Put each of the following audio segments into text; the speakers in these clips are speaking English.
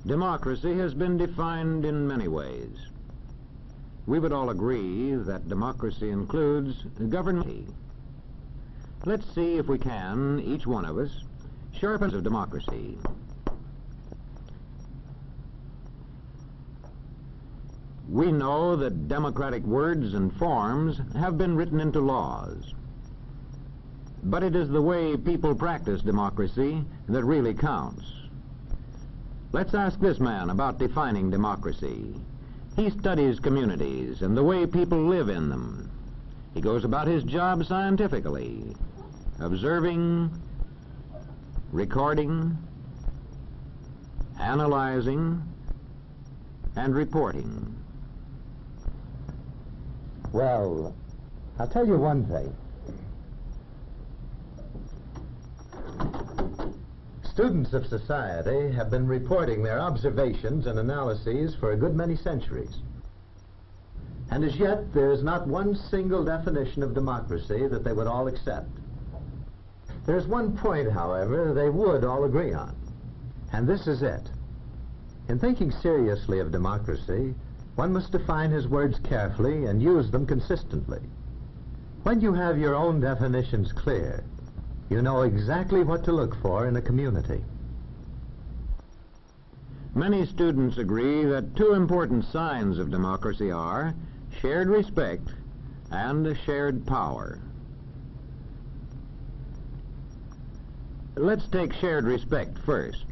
Democracy has been defined in many ways. We would all agree that democracy includes government. Let's see if we can, each one of us, sharpen of democracy. We know that democratic words and forms have been written into laws. But it is the way people practice democracy that really counts. Let's ask this man about defining democracy. He studies communities and the way people live in them. He goes about his job scientifically, observing, recording, analyzing, and reporting. Well, I'll tell you one thing. Students of society have been reporting their observations and analyses for a good many centuries. And as yet, there is not one single definition of democracy that they would all accept. There's one point, however, they would all agree on, and this is it. In thinking seriously of democracy, one must define his words carefully and use them consistently. When you have your own definitions clear, you know exactly what to look for in a community. Many students agree that two important signs of democracy are shared respect and shared power. Let's take shared respect first.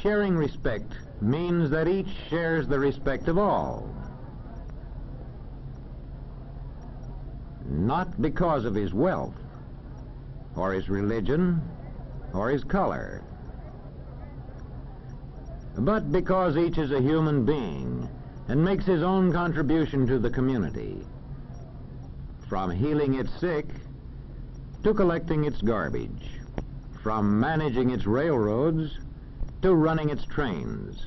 Sharing respect means that each shares the respect of all. Not because of his wealth, or his religion, or his color, but because each is a human being and makes his own contribution to the community, from healing its sick to collecting its garbage, from managing its railroads to running its trains.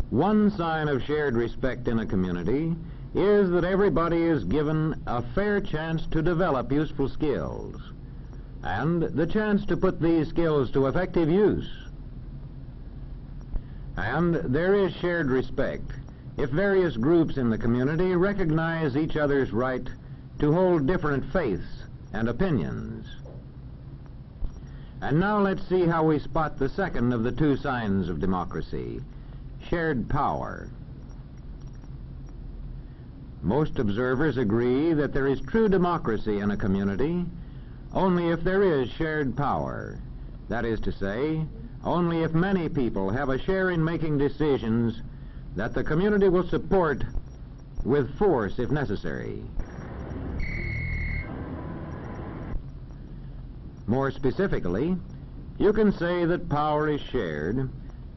One sign of shared respect in a community is that everybody is given a fair chance to develop useful skills and the chance to put these skills to effective use. And there is shared respect if various groups in the community recognize each other's right to hold different faiths and opinions. And now let's see how we spot the second of the two signs of democracy, shared power. Most observers agree that there is true democracy in a community only if there is shared power. That is to say, only if many people have a share in making decisions that the community will support with force if necessary. More specifically, you can say that power is shared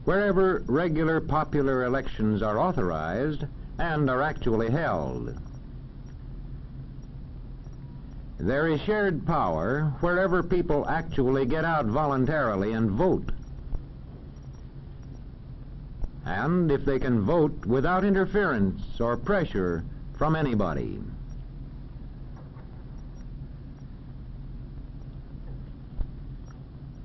wherever regular popular elections are authorized and are actually held. There is shared power wherever people actually get out voluntarily and vote. And if they can vote without interference or pressure from anybody.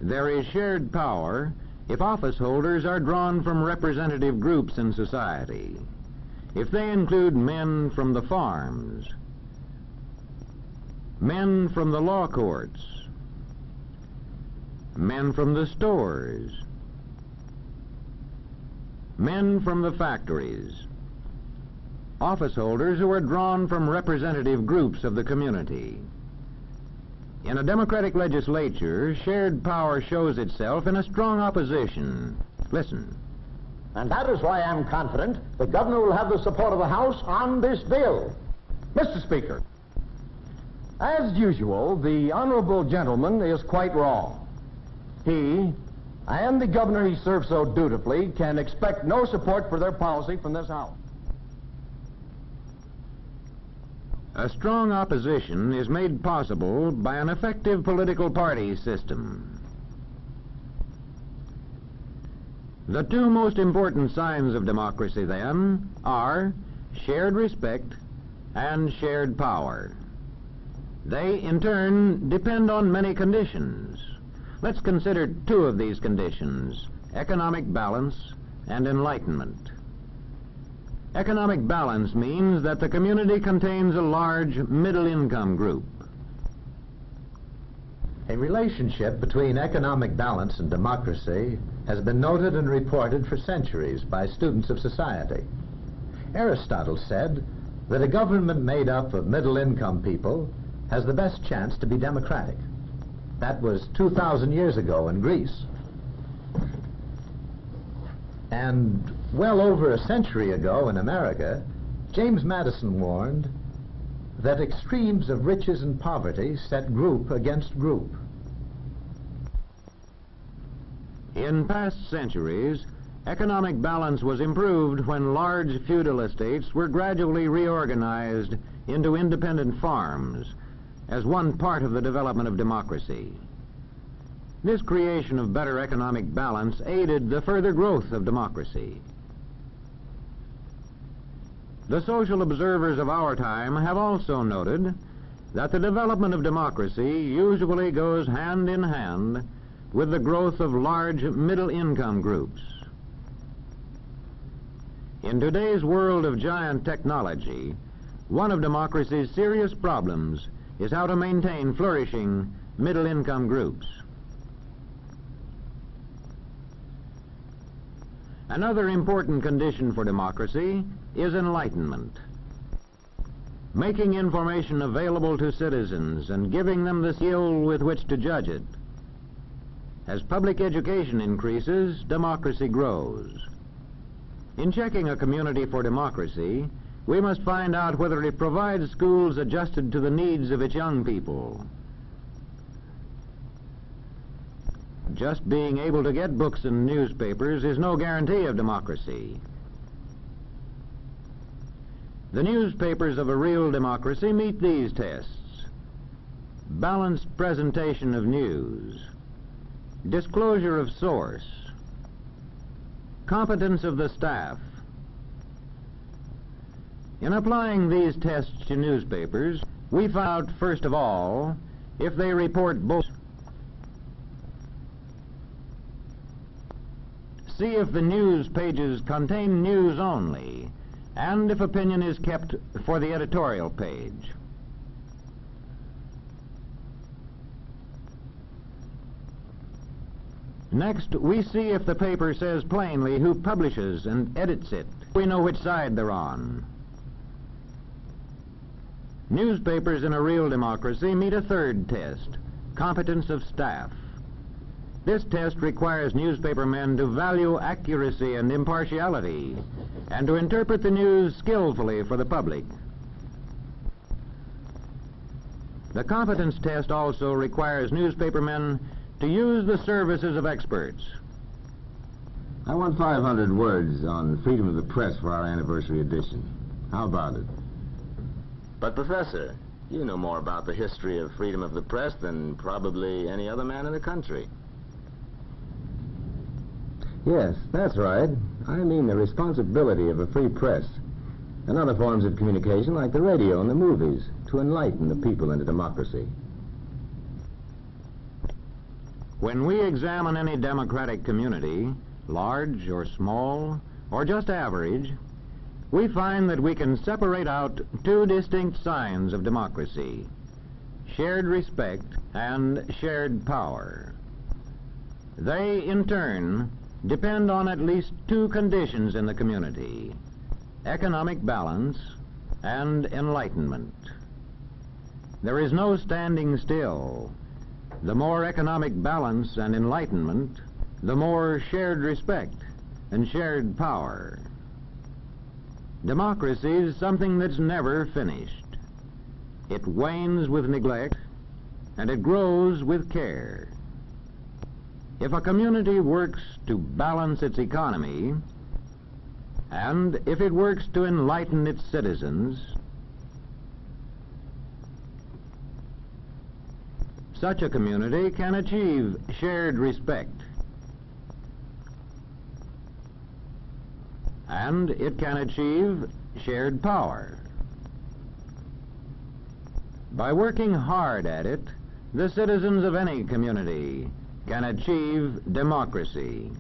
There is shared power if office holders are drawn from representative groups in society, if they include men from the farms, men from the law courts, men from the stores, men from the factories, office holders who are drawn from representative groups of the community. In a democratic legislature, shared power shows itself in a strong opposition. Listen. And that is why I'm confident the governor will have the support of the House on this bill. Mr. Speaker, as usual, the honorable gentleman is quite wrong. He and the governor he serves so dutifully can expect no support for their policy from this House. A strong opposition is made possible by an effective political party system. The two most important signs of democracy, then, are shared respect and shared power. They, in turn, depend on many conditions. Let's consider two of these conditions: economic balance and enlightenment. Economic balance means that the community contains a large middle-income group. A relationship between economic balance and democracy has been noted and reported for centuries by students of society. Aristotle said that a government made up of middle-income people has the best chance to be democratic. That was 2,000 years ago in Greece. And well over a century ago in America, James Madison warned that extremes of riches and poverty set group against group. In past centuries, economic balance was improved when large feudal estates were gradually reorganized into independent farms as one part of the development of democracy. This creation of better economic balance aided the further growth of democracy. The social observers of our time have also noted that the development of democracy usually goes hand in hand with the growth of large middle-income groups. In today's world of giant technology, one of democracy's serious problems is how to maintain flourishing middle-income groups. Another important condition for democracy is enlightenment. Making information available to citizens and giving them the skill with which to judge it. As public education increases, democracy grows. In checking a community for democracy, we must find out whether it provides schools adjusted to the needs of its young people. Just being able to get books and newspapers is no guarantee of democracy. The newspapers of a real democracy meet these tests: balanced presentation of news, disclosure of source, competence of the staff. In applying these tests to newspapers, we find out, first of all, if they report both. See if the news pages contain news only, and if opinion is kept for the editorial page. Next, we see if the paper says plainly who publishes and edits it. We know which side they're on. Newspapers in a real democracy meet a third test: competence of staff. This test requires newspaper men to value accuracy and impartiality and to interpret the news skillfully for the public. The competence test also requires newspaper men to use the services of experts. I want 500 words on freedom of the press for our anniversary edition. How about it? But, Professor, you know more about the history of freedom of the press than probably any other man in the country. Yes, that's right. I mean the responsibility of a free press and other forms of communication like the radio and the movies to enlighten the people into democracy. When we examine any democratic community, large or small, or just average, we find that we can separate out two distinct signs of democracy: shared respect and shared power. They, in turn, depend on at least two conditions in the community: economic balance and enlightenment. There is no standing still. The more economic balance and enlightenment, the more shared respect and shared power. Democracy is something that's never finished. It wanes with neglect, and it grows with care. If a community works to balance its economy, and if it works to enlighten its citizens, such a community can achieve shared respect, and it can achieve shared power. By working hard at it, the citizens of any community can achieve democracy.